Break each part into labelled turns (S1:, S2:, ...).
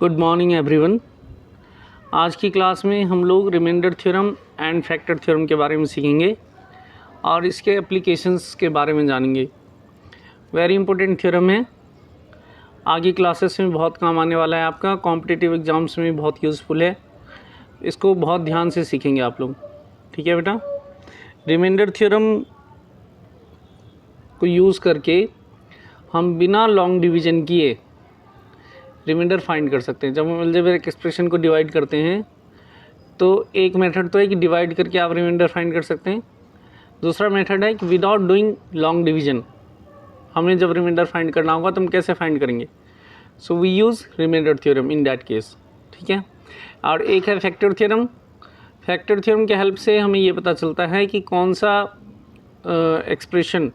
S1: Good morning everyone. आज की class में हम लोग reminder theorem and factor theorem के बारे में सीखेंगे और इसके एप्लीकेशंस के बारे में जानेंगे। वेरी इंपॉर्टेंट थ्योरम है, आगे क्लासेस में बहुत काम आने वाला है, आपका कॉम्पिटिटिव एग्जाम्स में बहुत यूज़फुल है। इसको बहुत ध्यान से सीखेंगे आप लोग, ठीक है बेटा। रिमाइंडर थ्योरम को यूज़ करके हम बिना लॉन्ग डिवीज़न किए रिमाइंडर फाइंड कर सकते हैं। जब हम अलजेब्रिक एक्सप्रेशन को डिवाइड करते हैं तो एक मेथड तो है कि डिवाइड करके आप रिमाइंडर फाइंड कर सकते हैं। दूसरा मेथड है कि विदाउट डूइंग लॉन्ग डिवीज़न हमें जब रिमाइंडर फाइंड करना होगा तो हम कैसे फाइंड करेंगे। So we use reminder theorem in that case, ठीक है। और एक है फैक्टर थ्योरम। फैक्टर थ्योरम के हेल्प से हमें ये पता चलता है कि कौन सा एक्सप्रेशन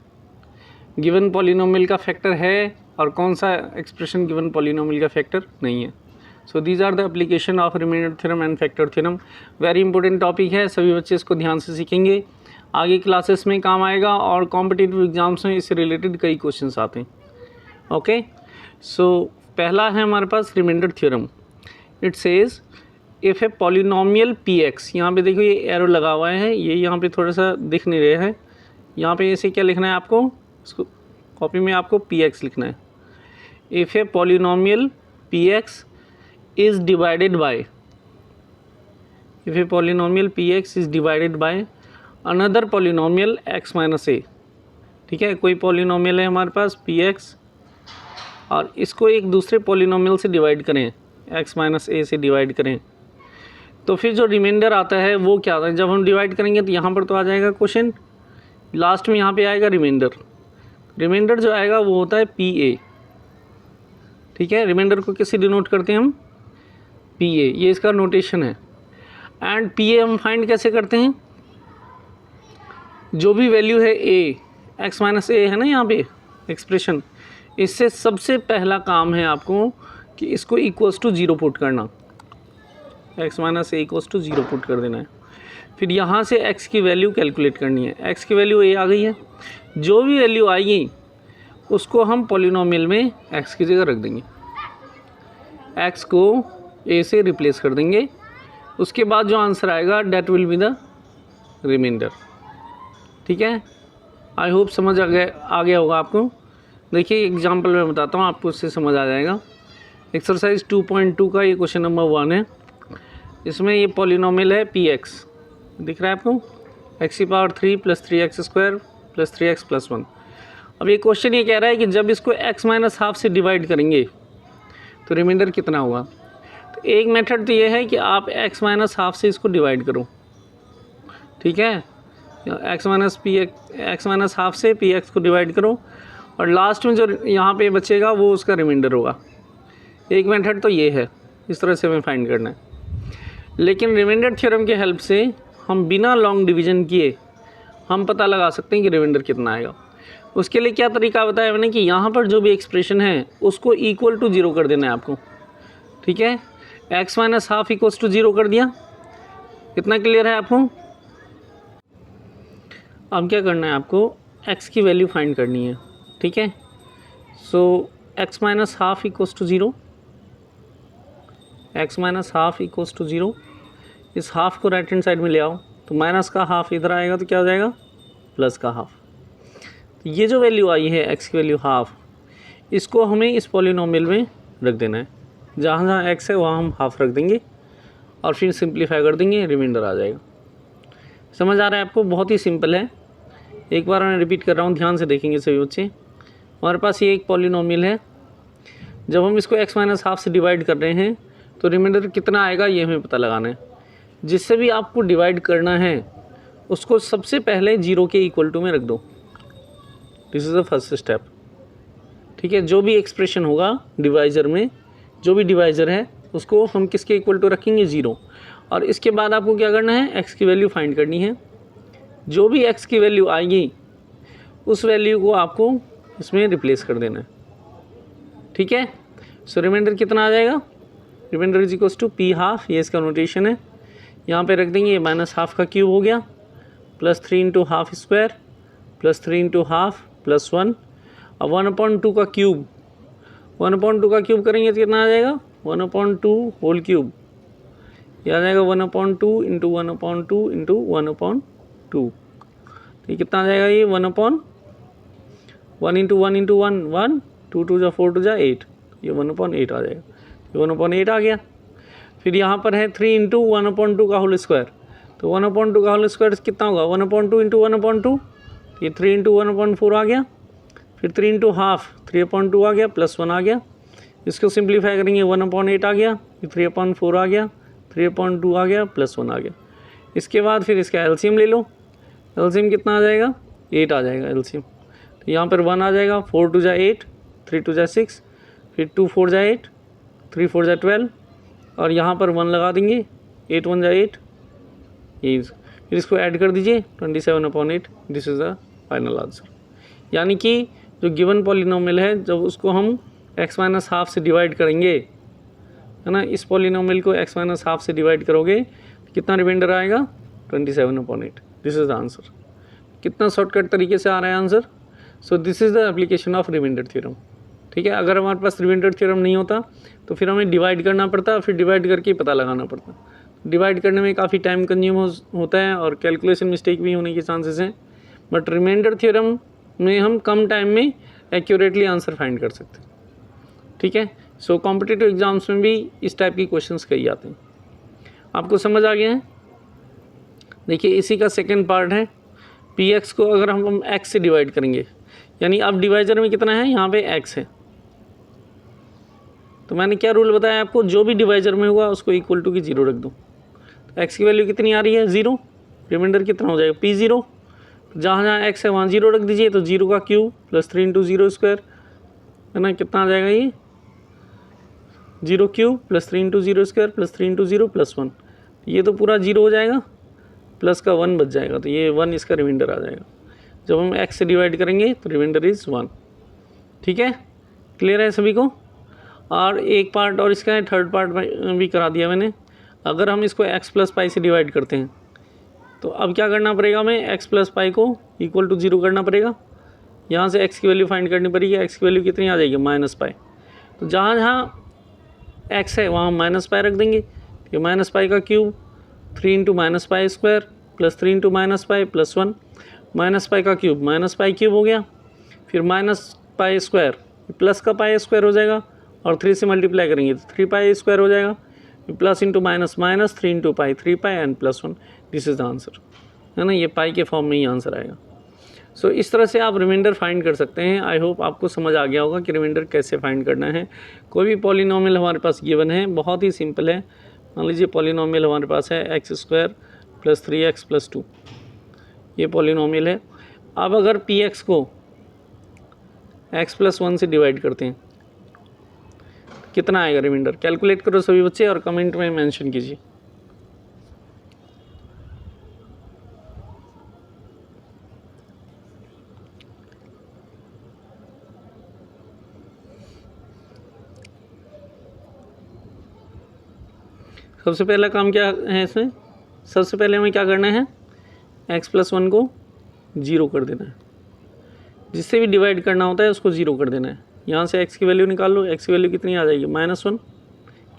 S1: गिवन पॉलिनोमियल का फैक्टर है और कौन सा एक्सप्रेशन गिवन पॉलिनोमियल का फैक्टर नहीं है। So these are the application of reminder theorem and factor theorem. Very important topic है, सभी बच्चे इसको ध्यान से सीखेंगे, आगे क्लासेस में काम आएगा और कॉम्पिटिटिव एग्जाम्स में इससे रिलेटेड कई क्वेश्चंस आते हैं। ओके, सो पहला है हमारे पास remainder theorem. It says if a polynomial p x, यहाँ पे देखो ये एरो लगा हुआ है, ये यहाँ पे थोड़ा सा दिख नहीं रहा है। यहाँ पे ऐसे क्या लिखना है आपको, इसको कॉपी में आपको पी एक्स लिखना है। If a polynomial p x is divided by, if a polynomial p x is divided by another polynomial x minus a, ठीक है। कोई पॉलिनोमियल है हमारे पास पी एक्स और इसको एक दूसरे पॉलिनोमियल से डिवाइड करें, एक्स माइनस ए से डिवाइड करें, तो फिर जो रिमाइंडर आता है वो क्या आता है। जब हम डिवाइड करेंगे तो यहाँ पर तो आ जाएगा क्वेश्चन, लास्ट में यहाँ पे आएगा रिमाइंडर। रिमाइंडर जो आएगा वो होता है पी ए, ठीक है। रिमाइंडर को किससे डिनोट करते हैं हम, पी ए, ये इसका नोटेशन है। एंड पी ए हम फाइंड कैसे करते हैं, जो भी वैल्यू है ए, एक्स माइनस ए है ना यहाँ पे एक्सप्रेशन, इससे सबसे पहला काम है आपको कि इसको इक्वल्स टू ज़ीरो पुट करना, x minus a equals to zero put कर देना है। फिर यहाँ से एक्स की वैल्यू कैलकुलेट करनी है। एक्स की वैल्यू ए आ गई है, जो भी वैल्यू आएगी उसको हम पॉलिनोमियल में एक्स की जगह रख देंगे, एक्स को ए से रिप्लेस कर देंगे। उसके बाद जो आंसर आएगा that will be the reminder, ठीक है। आई होप समझ आ गया होगा आपको। देखिए एग्जांपल मैं बताता हूँ, आपको उससे समझ आ जाएगा। एक्सरसाइज 2.2 का ये क्वेश्चन नंबर 1 है। इसमें ये पॉलिनोमियल है पी एक्स, दिख रहा है आपको, एक्स की पावर 3 + 3x² + 3x + 1। अब ये क्वेश्चन ये कह रहा है कि जब इसको x माइनस हाफ से डिवाइड करेंगे तो रिमाइंडर कितना होगा। तो एक मेथड तो ये है कि आप x माइनस हाफ से इसको डिवाइड करो, ठीक है। x माइनस हाफ से पी एक्स को डिवाइड करो और लास्ट में जो यहाँ पे बचेगा वो उसका रिमाइंडर होगा। एक मेथड तो ये है, इस तरह से हमें फाइंड करना है। लेकिन रिमाइंडर थ्योरम के हेल्प से हम बिना लॉन्ग डिवीज़न किए हम पता लगा सकते हैं कि रिमाइंडर कितना आएगा। उसके लिए क्या तरीका बताया मैंने कि यहाँ पर जो भी एक्सप्रेशन है उसको इक्वल टू ज़ीरो कर देना है आपको, ठीक है। X minus half equals to zero कर दिया, कितना क्लियर है आपको। अब क्या करना है आपको, एक्स की वैल्यू फाइंड करनी है, ठीक है। So x minus half equals to zero, x minus half equals to zero. इस हाफ को राइट हैंड साइड में ले आओ तो माइनस का हाफ इधर आएगा तो क्या हो जाएगा, प्लस का हाफ। तो ये जो वैल्यू आई है एक्स की वैल्यू हाफ, इसको हमें इस पॉलिनोमियल में रख देना है। जहाँ जहाँ एक्स है वहाँ हम हाफ रख देंगे और फिर सिंप्लीफाई कर देंगे, रिमाइंडर आ जाएगा। समझ आ रहा है आपको, बहुत ही सिंपल है। एक बार मैं रिपीट कर रहा हूँ, ध्यान से देखेंगे सभी बच्चे। हमारे पास ये एक पॉलिनोमियल है, जब हम इसको एक्स माइनस हाफ से डिवाइड कर रहे हैं तो रिमाइंडर कितना आएगा ये हमें पता लगाना है। जिससे भी आपको डिवाइड करना है उसको सबसे पहले जीरो के इक्वल टू में रख दो, this is the first step, ठीक है। जो भी एक्सप्रेशन होगा डिवाइज़र में, जो भी डिवाइज़र है उसको हम किसके इक्वल टू रखेंगे, ज़ीरो। और इसके बाद आपको क्या करना है, एक्स की वैल्यू फाइंड करनी है। जो भी एक्स की वैल्यू आएगी उस वैल्यू को आपको इसमें रिप्लेस कर देना है, ठीक है। सो रिमाइंडर कितना आ जाएगा, reminder is equals to p half, ये इसका नोटेशन है। यहाँ पे रख देंगे, माइनस हाफ का क्यूब हो गया, +3 × हाफ स्क्वायर +3 × हाफ +1। अब 1/2 का क्यूब, 1/2 का क्यूब करेंगे तो कितना आ जाएगा, 1/2 होल क्यूब, ये आ जाएगा 1/2 इंटू 1/2 इंटू 1/2। तो ये कितना आ जाएगा, ये 1 इंटू 1 इंटू 1 1, 2 2 जा 4 2 जा 8, ये 1/8 आ जाएगा, ये 1/8 आ गया। फिर यहाँ पर है 3 इंटू 1/2 का होल स्क्वायर, तो 1/2 का होल स्क्वायर कितना होगा, 1/2 इंटू 1/2, ये 3 इंटू 1/4 आ गया। फिर 3 इंटू हाफ 3/2 आ गया, प्लस 1 आ गया। इसको सिंप्लीफाई करेंगे 1/8 आ गया, ये 3/4 आ गया, 3/2 आ गया, प्लस 1 आ गया। इसके बाद फिर इसका एलसीएम ले लो, एलसीएम कितना आ जाएगा, 8 आ जाएगा एलसीएम। तो यहाँ पर 1 आ जाएगा, 4 2 जा 8, 3 2 जा 6, फिर 2 4 जा 8, 3 4 जा 12, और यहाँ पर 1 लगा देंगे, 8 1 जा 8, ये फिर इसको ऐड कर दीजिए 27/8। This is the final answer. यानी कि जो गिवन पॉलिनोमियल है, जब उसको हम x-½ से डिवाइड करेंगे, है ना, इस पॉलिनोमियल को x-½ से डिवाइड करोगे, कितना रिमाइंडर आएगा, 27/8। This is the answer. कितना शॉर्टकट तरीके से आ रहा है answer. So this is the application of reminder theorem. ठीक है, अगर हमारे पास रिमाइंडर थ्योरम नहीं होता तो फिर हमें डिवाइड करना पड़ता, फिर डिवाइड करके पता लगाना पड़ता। डिवाइड करने में काफ़ी टाइम कंज्यूम होता है और कैलकुलेशन मिस्टेक भी होने के चांसेस हैं, बट रिमाइंडर थ्योरम में हम कम टाइम में एक्यूरेटली आंसर फाइंड कर सकते हैं। ठीक है, सो कॉम्पिटिटिव एग्जाम्स में भी इस टाइप की क्वेश्चंस कही जाते हैं। आपको समझ आ गया है। देखिए, इसी का सेकेंड पार्ट है, पी एक्स को अगर हम एक्स से डिवाइड करेंगे, यानी अब डिवाइजर में कितना है, यहाँ पे एक्स है, तो मैंने क्या रूल बताया आपको, जो भी डिवाइजर में होगा उसको इक्वल टू की 0 रख दो। तो एक्स की वैल्यू कितनी आ रही है, 0, रिमाइंडर कितना हो जाएगा, P0। जहाँ जहाँ एक्स है वहाँ 0 रख दीजिए, तो 0 का क्यूब प्लस 3 इंटू 0 स्क्वायर, है ना, कितना आ जाएगा, ये 0 cube plus 3 into 0 square plus 3 into 0 plus 1, ये तो पूरा 0 हो जाएगा, प्लस का 1 बच जाएगा, तो ये 1 इसका रिमाइंडर आ जाएगा। जब हम एक्स से डिवाइड करेंगे तो रिमाइंडर इज़ 1। ठीक है, क्लियर है सभी को। और एक पार्ट और इसका है, थर्ड पार्ट भी करा दिया मैंने। अगर हम इसको x प्लस पाई से डिवाइड करते हैं तो अब क्या करना पड़ेगा, हमें x प्लस पाई को इक्वल टू 0 करना पड़ेगा। यहाँ से x की वैल्यू फाइंड करनी पड़ेगी, x की वैल्यू कितनी आ जाएगी, माइनस पाई। तो जहाँ जहाँ x है वहाँ माइनस पाई रख देंगे, तो माइनस पाई का cube 3 into minus pi square plus 3 into minus pi plus 1, minus pi का क्यूब माइनस पाई क्यूब हो गया, फिर माइनस पाई स्क्वायर प्लस का पाई स्क्वायर हो जाएगा, और 3 से मल्टीप्लाई करेंगे तो 3 पाई स्क्वायर हो जाएगा, plus into minus minus 3 into pi 3 pi and plus 1। This is the answer, है ना, ये पाई के फॉर्म में ही आंसर आएगा। सो इस तरह से आप रिमाइंडर फाइंड कर सकते हैं। आई होप आपको समझ आ गया होगा कि रिमाइंडर कैसे फाइंड करना है। कोई भी पॉलिनोमियल हमारे पास गिवन है, बहुत ही सिंपल है। मान लीजिए पॉलिनोमियल हमारे पास है x² प्लस 3x प्लस 2, ये पॉलिनोमियल है। अब अगर px को x प्लस 1 से डिवाइड करते हैं, कितना आएगा रिमाइंडर, कैलकुलेट करो सभी बच्चे और कमेंट में मेंशन कीजिए। सबसे पहला काम क्या है इसमें, सबसे पहले हमें क्या करना है, x प्लस 1 को 0 कर देना है। जिससे भी डिवाइड करना होता है उसको 0 कर देना है। यहाँ से x की वैल्यू निकाल लो, x की वैल्यू कितनी आ जाएगी, -1,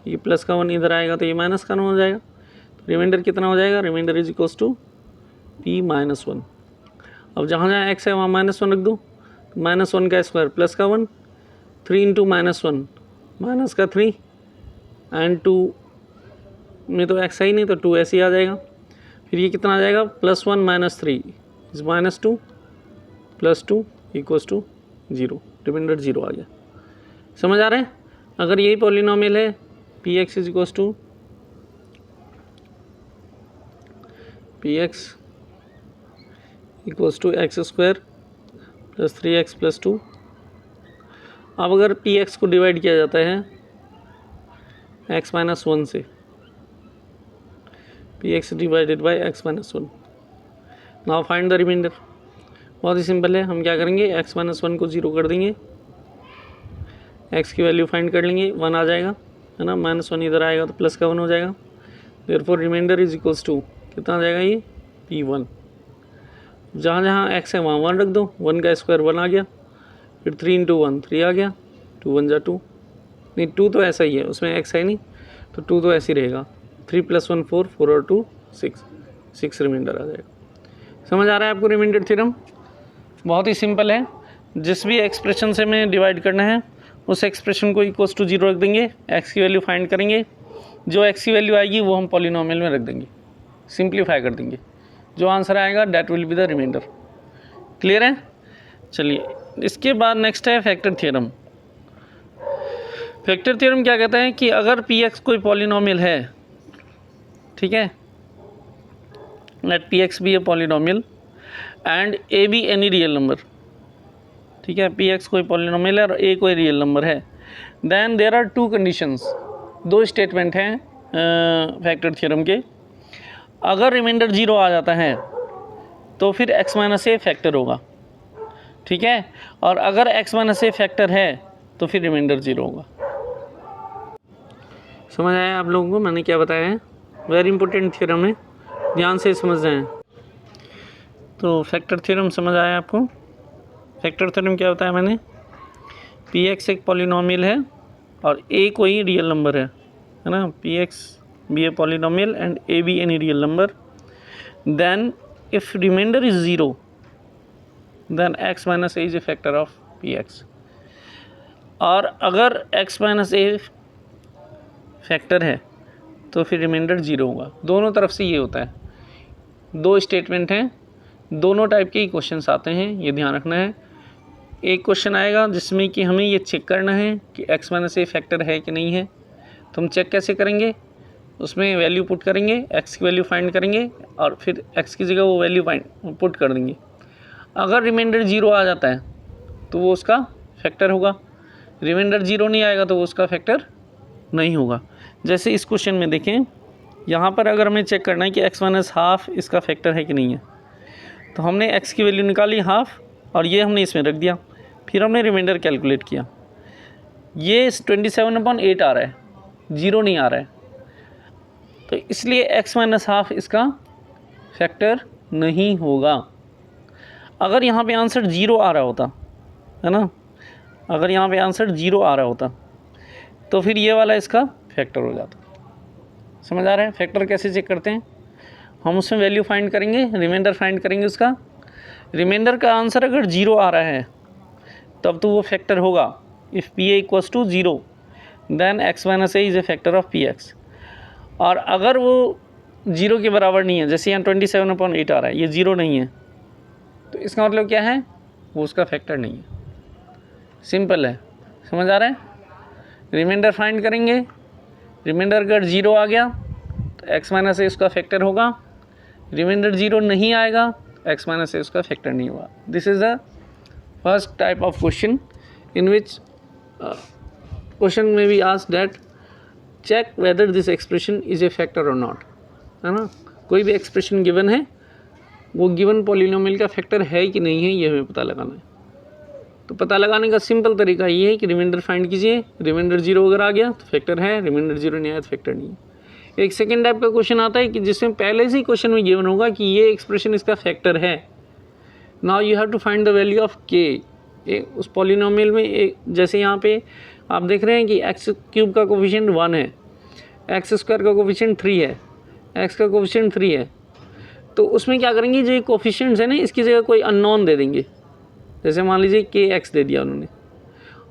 S1: ये प्लस का 1 इधर आएगा तो ये माइनस का 1 हो जाएगा। तो रिमाइंडर कितना हो जाएगा, reminder is equals to P-1। अब जहाँ जहाँ x है वहाँ -1 रख दो, -1 का स्क्वायर प्लस का 1, 3 इंटू -1 माइनस का 3 एंड 2 में तो x है ही नहीं तो 2 ऐसे ही आ जाएगा। फिर ये कितना आ जाएगा, +1 - 3 is -2 plus 2 equals to 0, reminder 0 आ गया। समझ आ रहा है। अगर यही पॉलिनोमियल है px is equals to x² plus 3x plus 2। अब अगर px को डिवाइड किया जाता है x - 1 से, px divided by x - 1, now find the reminder. बहुत ही सिंपल है, हम क्या करेंगे, x - 1 को 0 कर देंगे, x की वैल्यू फाइंड कर लेंगे, 1 आ जाएगा, है ना, -1 इधर आएगा तो प्लस का 1 हो जाएगा। Therefore reminder is equals to कितना आ जाएगा, ये P1। जहाँ जहाँ x है वहाँ 1 रख दो, 1 का स्क्वायर 1 आ गया, फिर 3 इंटू 1 3 आ गया, 2 1 जा 2, नहीं 2 तो ऐसा ही है, उसमें x है नहीं, तो 2 तो ऐसे ही रहेगा। 3 + 1 4, 4 और 2 6, 6 रिमाइंडर आ जाएगा। समझ आ रहा है आपको रिमाइंडर थ्योरम? बहुत ही सिंपल है। जिस भी एक्सप्रेशन से हमें डिवाइड करना है उस एक्सप्रेशन को इक्वल्स टू 0 रख देंगे, x की वैल्यू फाइंड करेंगे, जो x की वैल्यू आएगी वो हम पॉलिनोमियल में रख देंगे, सिंप्लीफाई कर देंगे, जो आंसर आएगा that will be the reminder. Clear है? चलिए, इसके बाद नेक्स्ट है फैक्टर थ्योरम। फैक्टर थ्योरम क्या कहता है कि अगर px कोई पॉलिनोमियल है, ठीक है, let px be a polynomial and a be any real number, ठीक है, px कोई पॉलिनोमियल है और a कोई रियल नंबर है, then there are 2 conditions, 2 statement हैं फैक्टर थ्योरम के। अगर रिमाइंडर 0 आ जाता है तो फिर x - a फैक्टर होगा, ठीक है, और अगर x - a फैक्टर है तो फिर रिमाइंडर 0 होगा। समझ आया आप लोगों को मैंने क्या बताया है? वेरी इंपॉर्टेंट थ्योरम है, ध्यान से समझ जाएं। तो फैक्टर थ्योरम समझ आया आपको? फैक्टर थ्योरम क्या होता है? मैंने px एक पॉलिनोमियल है और a कोई रियल नंबर है ना, px be a polynomial and a be any real number, then if reminder is 0 then x - a is a factor of px, और अगर x - a फैक्टर है तो फिर रिमाइंडर 0 होगा। दोनों तरफ से ये होता है, 2 स्टेटमेंट हैं, दोनों टाइप के क्वेश्चंस आते हैं, ये ध्यान रखना है। एक क्वेश्चन आएगा जिसमें कि हमें ये चेक करना है कि x - a फैक्टर है कि नहीं है, तो हम चेक कैसे करेंगे? उसमें वैल्यू पुट करेंगे, x की वैल्यू फाइंड करेंगे और फिर x की जगह वो वैल्यू पुट कर देंगे। अगर रिमाइंडर 0 आ जाता है तो वो उसका फैक्टर होगा, रिमाइंडर 0 नहीं आएगा तो वो उसका फैक्टर नहीं होगा। जैसे इस क्वेश्चन में देखें, यहाँ पर अगर हमें चेक करना है कि x - ½ इसका फैक्टर है कि नहीं है, तो हमने x की वैल्यू निकाली ½ और ये हमने इसमें रख दिया, फिर हमने रिमाइंडर कैलकुलेट किया, ये 27/8 आ रहा है, 0 नहीं आ रहा है, तो इसलिए x - ½ इसका फैक्टर नहीं होगा। अगर यहाँ पे आंसर 0 आ रहा होता है ना, अगर यहाँ पे आंसर 0 आ रहा होता तो फिर ये वाला इसका फैक्टर हो जाता। समझ आ रहा है? फैक्टर कैसे चेक करते हैं? हम उसमें वैल्यू फाइंड करेंगे, रिमाइंडर फाइंड करेंगे उसका, रिमाइंडर का आंसर अगर 0 आ रहा है तब तो वो फैक्टर होगा। If pa = 0 then x - a is a factor of px, और अगर वो 0 के बराबर नहीं है, जैसे यहाँ 27/8 आ रहा है, ये 0 नहीं है, तो इसका मतलब क्या है? वो उसका फैक्टर नहीं है। सिंपल है, समझ आ रहा है? रिमाइंडर फाइंड करेंगे, रिमाइंडर अगर 0 आ गया तो x - a उसका फैक्टर होगा, रिमाइंडर 0 नहीं आएगा तो x - a उसका फैक्टर नहीं होगा। This is the first type of question in which question में be asked that check whether this expression is a factor और नॉट, है ना। कोई भी एक्सप्रेशन गिवन है, वो गिवन पॉलिनोमियल का फैक्टर है कि नहीं है, ये हमें पता लगाना है। तो पता लगाने का सिंपल तरीका ये है कि रिमाइंडर फाइंड कीजिए, रिमाइंडर 0 अगर आ गया तो फैक्टर है, रिमाइंडर 0 नहीं आया तो फैक्टर नहीं है। एक सेकेंड टाइप का क्वेश्चन आता है कि जिसमें पहले से ही क्वेश्चन में गिवन होगा कि ये एक्सप्रेशन इसका फैक्टर है। Now you have to find the value of k उस पॉलिनोमियल में। एक जैसे यहाँ पे आप देख रहे हैं कि x³ का कोफिशिएंट 1 है, x² का कोफिशिएंट 3 है, x का कोफिशिएंट 3 है, तो उसमें क्या करेंगे, जो ये कोफिशिएंट्स है ना, इसकी जगह कोई अननोन दे देंगे। जैसे मान लीजिए kx दे दिया उन्होंने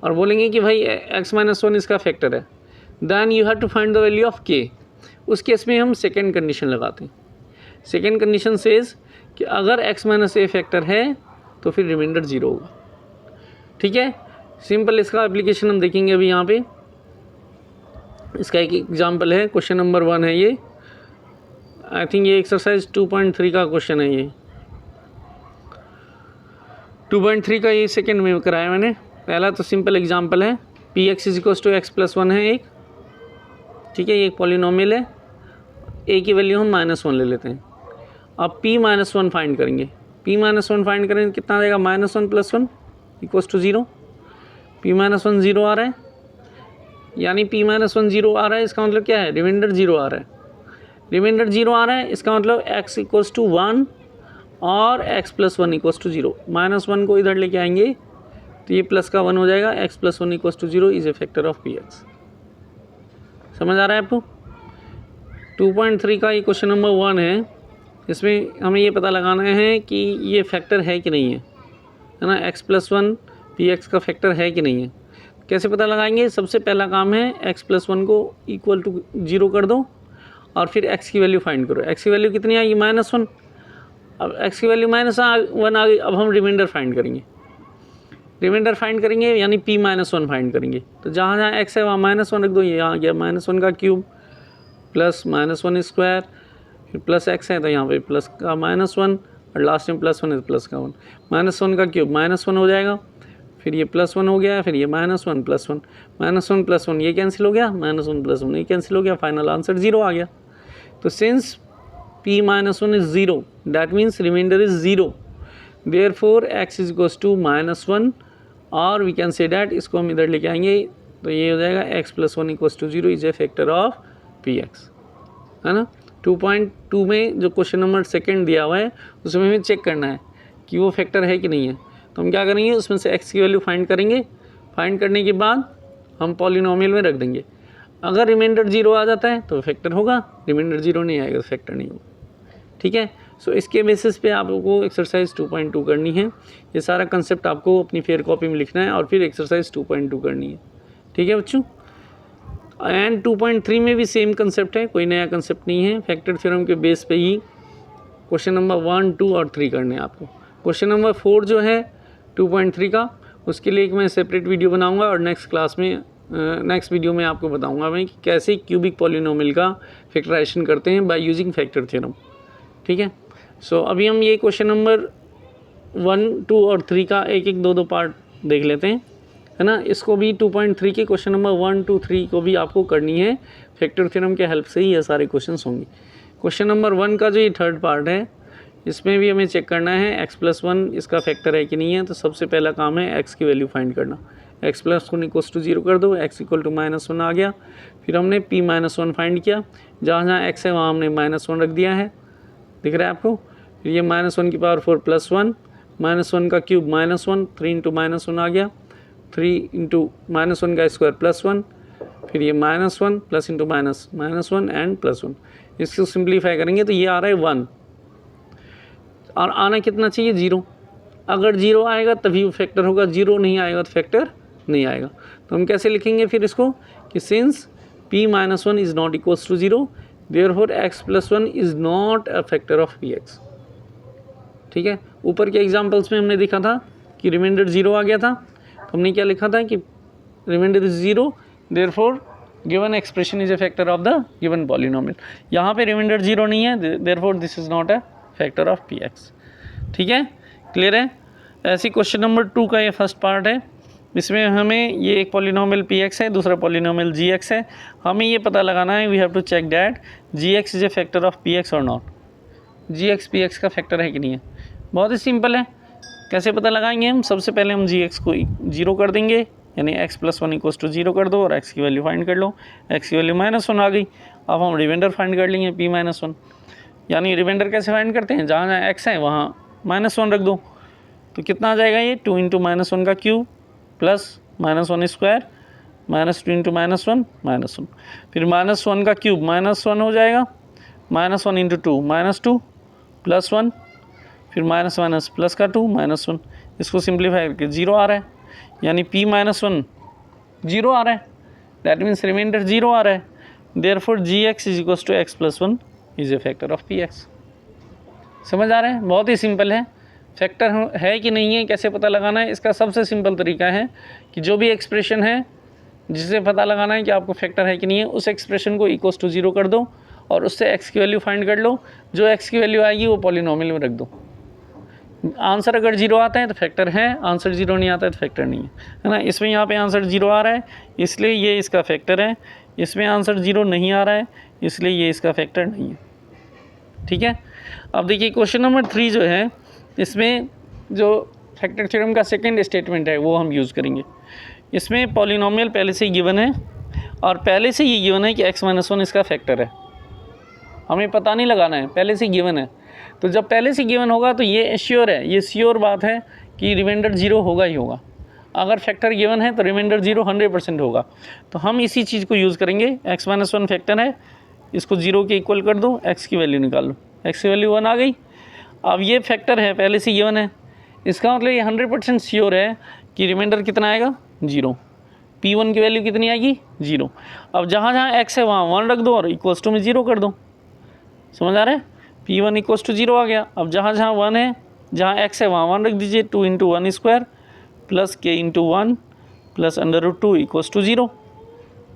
S1: और बोलेंगे कि भाई x - 1 इसका फैक्टर है, then you have to find the value of k। उस केस में हम सेकेंड कंडीशन लगाते हैं। सेकेंड कंडीशन सेज कि अगर x - a फैक्टर है तो फिर रिमाइंडर 0 होगा। ठीक है, सिंपल इसका एप्लीकेशन हम देखेंगे अभी यहाँ पे। इसका एक एग्जांपल है, क्वेश्चन नंबर 1 है ये, आई थिंक ये एक्सरसाइज 2.3 का क्वेश्चन है। ये 2.3 का ये सेकंड में कराया मैंने। पहला तो सिंपल एग्जांपल है, px = x+1 है एक, ठीक है, ये एक पॉलिनोमियल है, a की वैल्यू हम -1 ले लेते हैं। अब p - 1 फाइंड करेंगे, p - 1 फाइंड करेंगे कितना देगा, -1 + 1 = 0। p - 1 0 आ रहा है, यानी p - 1 0 आ रहा है, इसका मतलब क्या है, रिमाइंडर 0 आ रहा है। रिमाइंडर 0 आ रहा है, इसका मतलब x = 1 और x + 1 = 0। -1 को इधर लेके आएंगे तो ये प्लस का 1 हो जाएगा, x + 1 = 0 is a factor of px। समझ आ रहा है आपको? 2.3 का ये क्वेश्चन नंबर 1 है। इसमें हमें ये पता लगाना है कि ये फैक्टर है कि नहीं है ना, x+1 px का फैक्टर है कि नहीं है। कैसे पता लगाएंगे? सबसे पहला काम है x+1 को इक्वल टू 0 कर दो और फिर x की वैल्यू फाइंड करो। x की वैल्यू कितनी आएगी? -1। अब x की वैल्यू -1 आ गई। अब हम रिमाइंडर फाइंड करेंगे। रिमाइंडर फाइंड करेंगे यानी p-1 फाइंड करेंगे। तो जहाँ जहाँ x है वहाँ -1 रख दो। ये यहाँ गया -1 का क्यूब प्लस -1 स्क्वायर, फिर प्लस x है तो यहाँ पे प्लस का -1 और लास्ट में +1 है प्लस का 1। -1 का क्यूब -1 हो जाएगा, फिर ये +1 हो गया, फिर ये -1 +1, -1 +1 ये कैंसिल हो गया, -1 +1 ये कैंसिल हो गया, फाइनल आंसर 0 आ गया। तो since p-1 is 0 that means reminder is 0, therefore x is equals to -1 और वी कैन से डैट, इसको हम इधर लेके आएंगे तो ये हो जाएगा x+1 equals to 0 is a factor of px, है ना। 2.2 में जो क्वेश्चन नंबर 2 दिया हुआ है उसमें हमें चेक करना है कि वो फैक्टर है कि नहीं है। तो हम क्या करेंगे, उसमें से x की वैल्यू फाइंड करेंगे। फाइंड करने के बाद हम पॉलिनोमियल में रख देंगे। अगर रिमाइंडर 0 आ जाता है तो फैक्टर होगा, रिमाइंडर 0 नहीं आएगा तो फैक्टर नहीं होगा। ठीक है, सो इसके बेसिस पे आपको एक्सरसाइज 2.2 करनी है। ये सारा कंसेप्ट आपको अपनी फेयर कॉपी में लिखना है और फिर एक्सरसाइज 2.2 करनी है। ठीक है बच्चों। एंड 2.3 में भी सेम कंसेप्ट है, कोई नया कंसेप्ट नहीं है। फैक्टर थ्योरम के बेस पे ही क्वेश्चन नंबर 1, 2 और 3 करने हैं आपको। क्वेश्चन नंबर 4 जो है 2.3 का, उसके लिए एक मैं सेपरेट वीडियो बनाऊंगा और नेक्स्ट वीडियो में आपको बताऊंगा मैं कि कैसे क्यूबिक पॉलिनोमियल का फैक्टराइजेशन करते हैं बाय यूजिंग फैक्टर थ्योरम। ठीक है, सो अभी हम ये क्वेश्चन नंबर 1, 2 और 3 का एक एक दो पार्ट देख लेते हैं, है ना। इसको भी 2.3 के क्वेश्चन नंबर 1, 2, 3 को भी आपको करनी है। फैक्टर थ्योरम के हेल्प से ही ये सारे क्वेश्चंस होंगे। क्वेश्चन नंबर 1 का जो ये थर्ड पार्ट है, इसमें भी हमें चेक करना है x+1 इसका फैक्टर है कि नहीं है। तो सबसे पहला काम है x की वैल्यू फाइंड करना। x+1 इक्वल्स टू 0 कर दो, x इक्वल टू -1 आ गया। फिर हमने p-1 फाइंड किया, जहाँ जहाँ x है वहाँ हमने -1 रख दिया है, दिख रहा है आपको। फिर ये -1 की पावर 4 +1, -1 का क्यूब -1, 3 × -1 आ गया, 3 × -1 का स्क्वायर +1, फिर ये -1 प्लस इंटू -1 एंड +1। इसको सिंप्लीफाई करेंगे तो ये आ रहा है 1 और आना कितना चाहिए 0। अगर 0 आएगा तभी वो फैक्टर होगा, 0 नहीं आएगा तो फैक्टर नहीं आएगा। तो हम कैसे लिखेंगे फिर इसको कि since p-1 is not equals to 0 therefore x+1 is not a factor of px। ठीक है, ऊपर के एग्जांपल्स में हमने देखा था कि रिमाइंडर 0 आ गया था, तो हमने क्या लिखा था कि reminder is 0 therefore given expression is a factor of the given polynomial. यहाँ पे रिमाइंडर 0 नहीं है, therefore this is not a factor of px। ठीक है, क्लियर है। ऐसे क्वेश्चन नंबर 2 का ये फर्स्ट पार्ट है। इसमें हमें ये एक पॉलिनोमियल px है, दूसरा पॉलिनोमियल gx है। हमें ये पता लगाना है, we have to check that gx is a factor of px और नॉट। gx px का फैक्टर है कि नहीं है। बहुत ही सिंपल है, कैसे पता लगाएंगे हम। सबसे पहले हम gx को 0 कर देंगे, यानी x+1 इक्वल्स टू 0 कर दो और x की वैल्यू फाइंड कर लो। x की वैल्यू -1 आ गई। अब हम रिमाइंडर फाइंड कर लेंगे p-1, यानी रिमाइंडर कैसे फाइंड करते हैं, जहाँ जहाँ x है वहाँ -1 रख दो। तो कितना आ जाएगा ये 2 × -1 का क्यूब प्लस -1 स्क्वायर, -2 × -1 फिर -1 का क्यूब -1 हो जाएगा, -1 × 2 -2 +1 फिर माइनस प्लस का 2 -1। इसको सिंप्लीफाई करके 0 आ रहा है, यानी p-1 0 आ रहा है, दैट मीन्स रिमाइंडर 0 आ रहा है। Therefore gx is equals to x+1 is a factor of px। समझ आ रहा है, बहुत ही सिंपल है। फैक्टर है कि नहीं है कैसे पता लगाना है, इसका सबसे सिंपल तरीका है कि जो भी एक्सप्रेशन है जिसे पता लगाना है कि आपको फैक्टर है कि नहीं है, उस एक्सप्रेशन को इक्वल्स टू 0 कर दो और उससे x की वैल्यू फाइंड कर लो। जो x की वैल्यू आएगी वो पॉलिनोमियल में रख दो। आंसर अगर 0 आता है तो फैक्टर है, आंसर 0 नहीं आता है तो फैक्टर नहीं है ना। इसमें यहाँ पे आंसर 0 आ रहा है इसलिए ये इसका फैक्टर है, इसमें आंसर 0 नहीं आ रहा है इसलिए ये इसका फैक्टर नहीं है। ठीक है, अब देखिए क्वेश्चन नंबर 3 जो है, इसमें जो फैक्टर थ्योरम का सेकंड स्टेटमेंट है वो हम यूज़ करेंगे। इसमें पॉलिनोमियल पहले से ही गिवन है और पहले से ये गिवन है कि x-1 इसका फैक्टर है, हमें पता नहीं लगाना है, पहले से गिवन है। तो जब पहले से गिवन होगा तो ये श्योर है, ये श्योर बात है कि रिमाइंडर 0 होगा ही होगा। अगर फैक्टर गिवन है तो रिमाइंडर 0 100% होगा। तो हम इसी चीज़ को यूज़ करेंगे। x - 1 फैक्टर है, इसको 0 के इक्वल कर दो, x की वैल्यू निकाल लो, x की वैल्यू 1 आ गई। अब ये फैक्टर है पहले से गिवन है, इसका मतलब ये 100% श्योर है कि रिमाइंडर कितना आएगा 0। P1 की वैल्यू कितनी आएगी 0। अब जहाँ जहाँ x है वहाँ 1 रख दो और इक्वल्स टू में 0 कर दो। समझ आ रहा है? P1 इक्वल्स टू 0 आ गया। अब जहाँ जहाँ 1 है, जहाँ x है वहाँ 1 रख दीजिए, 2 × 1² plus k × 1 plus √2 equals to 0।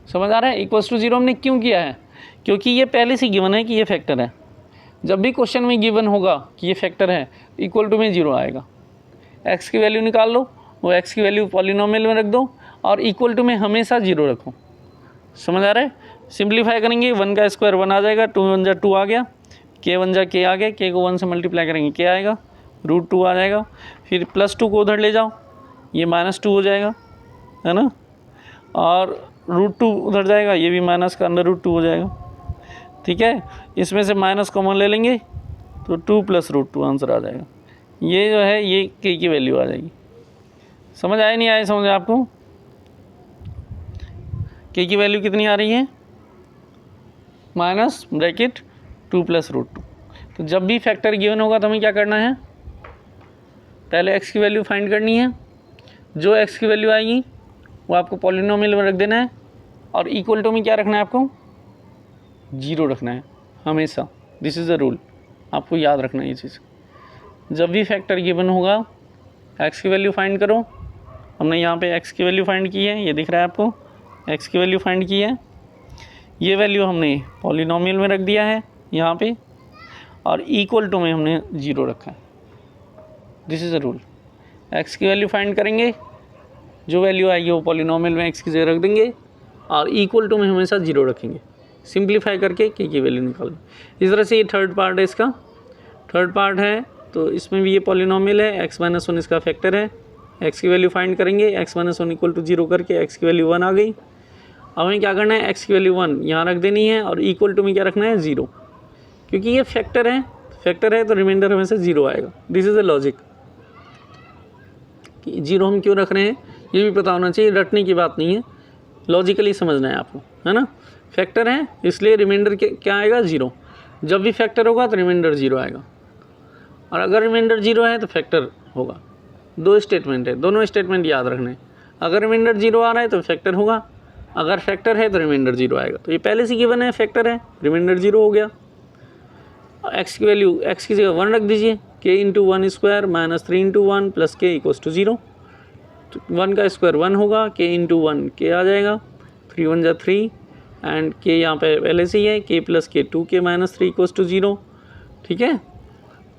S1: समझ आ रहा है? इक्वल्स टू 0 हमने क्यों किया है? क्योंकि ये पहले से गिवन है कि ये फैक्टर है। जब भी क्वेश्चन में गिवन होगा कि ये फैक्टर है, इक्वल टू में 0 आएगा। x की वैल्यू निकाल लो, वो x की वैल्यू पॉलिनोमियल में रख दो और इक्वल टू में हमेशा 0 रखो। समझ आ रहा है? सिंप्लीफाई करेंगे, 1 का स्क्वायर 1 आ जाएगा, 2 × 1 = 2 आ गया, k 1 = k आ गया, k को 1 से मल्टीप्लाई करेंगे k आएगा, √2 आ जाएगा। फिर +2 को उधर ले जाओ, ये -2 हो जाएगा, है ना, और √2 उधर जाएगा, ये भी माइनस का √2 हो जाएगा। ठीक है, इसमें से माइनस कॉमन ले लेंगे तो 2 + √2 आंसर आ जाएगा। ये जो है ये k की वैल्यू आ जाएगी। समझ आया नहीं आया? समझ आपको? k की वैल्यू कितनी आ रही है? -(2 + √2). तो जब भी फैक्टर गिवन होगा तो हमें क्या करना है? पहले x की वैल्यू फाइंड करनी है। जो x की वैल्यू आएगी वो आपको पॉलिनोमियल में रख देना है और इक्वल टू में क्या रखना है आपको? 0 रखना है हमेशा। दिस इज़ द रूल, आपको याद रखना है ये चीज़। जब भी फैक्टर गिवन होगा x की वैल्यू फाइंड करो। हमने यहाँ पे x की वैल्यू फाइंड की है, ये दिख रहा है आपको, x की वैल्यू फाइंड की है। ये वैल्यू हमने पॉलिनोमियल में रख दिया है यहाँ पे और इक्वल टू में हमने 0 रखा है। This is the rule. x की वैल्यू फाइंड करेंगे, जो वैल्यू आएगी वो पॉलिनोमियल में x की जगह रख देंगे और इक्वल टू में हमेशा 0 रखेंगे। सिंप्लीफाई करके k की वैल्यू निकालो। इस तरह से ये थर्ड पार्ट है, इसका थर्ड पार्ट है। तो इसमें भी ये पॉलिनोमियल है, x - 1 इसका फैक्टर है। x की वैल्यू फाइंड करेंगे, x - 1 = 0 करके x की वैल्यू 1 आ गई। अब हमें क्या करना है? x की वैल्यू 1 यहाँ रख देनी है और इक्वल टू में क्या रखना है? 0, क्योंकि ये फैक्टर है तो रिमाइंडर हमेशा 0 आएगा। दिस इज़ द लॉजिक कि 0 हम क्यों रख रहे हैं ये भी पता होना चाहिए, रटने की बात नहीं है, लॉजिकली समझना है आपको, है ना। फैक्टर है इसलिए रिमाइंडर क्या आएगा? 0। जब भी फैक्टर होगा तो रिमाइंडर 0 आएगा और अगर रिमाइंडर 0 है तो फैक्टर होगा। 2 स्टेटमेंट है, दोनों स्टेटमेंट याद रखने। अगर रिमाइंडर 0 आ रहा है तो फैक्टर होगा, अगर फैक्टर है तो रिमाइंडर 0 आएगा। तो ये पहले से गिवन है, फैक्टर है, रिमाइंडर 0 हो गया। x की वैल्यू x की जगह 1 रख दीजिए, k × 1² - 3 × 1 + k = 0। तो 1 का स्क्वायर 1 होगा, k × 1 k आ जाएगा, 3 × 1 = 3 एंड k यहाँ पे पहले से ही है, k + k 2k - 3 = 0। ठीक है,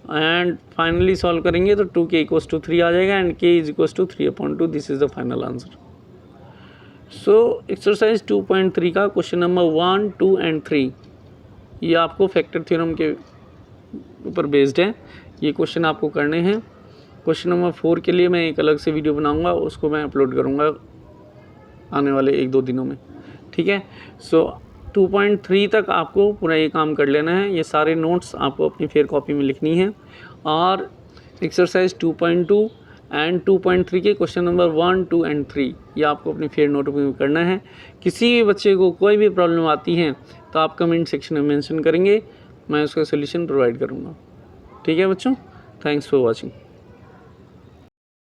S1: एंड फाइनली सॉल्व करेंगे तो 2k = 3 आ जाएगा and k = 3/2। This is the final answer. So exercise 2.3 का क्वेश्चन नंबर 1, 2 एंड 3 ये आपको फैक्टर थ्योरम के ऊपर बेस्ड है। ये क्वेश्चन आपको करने हैं। क्वेश्चन नंबर 4 के लिए मैं एक अलग से वीडियो बनाऊंगा, उसको मैं अपलोड करूंगा आने वाले 1-2 दिनों में। ठीक है, सो 2.3 तक आपको पूरा ये काम कर लेना है। ये सारे नोट्स आपको अपनी फेयर कॉपी में लिखनी है और एक्सरसाइज 2.2 एंड 2.3 के क्वेश्चन नंबर 1, 2 एंड 3 ये आपको अपनी फेयर नोटबुक में करना है। किसी भी बच्चे को कोई भी प्रॉब्लम आती है तो आप कमेंट सेक्शन में मेंशन करेंगे, मैं उसका सोल्यूशन प्रोवाइड करूँगा। ठीक है बच्चों, थैंक्स फॉर वॉचिंग।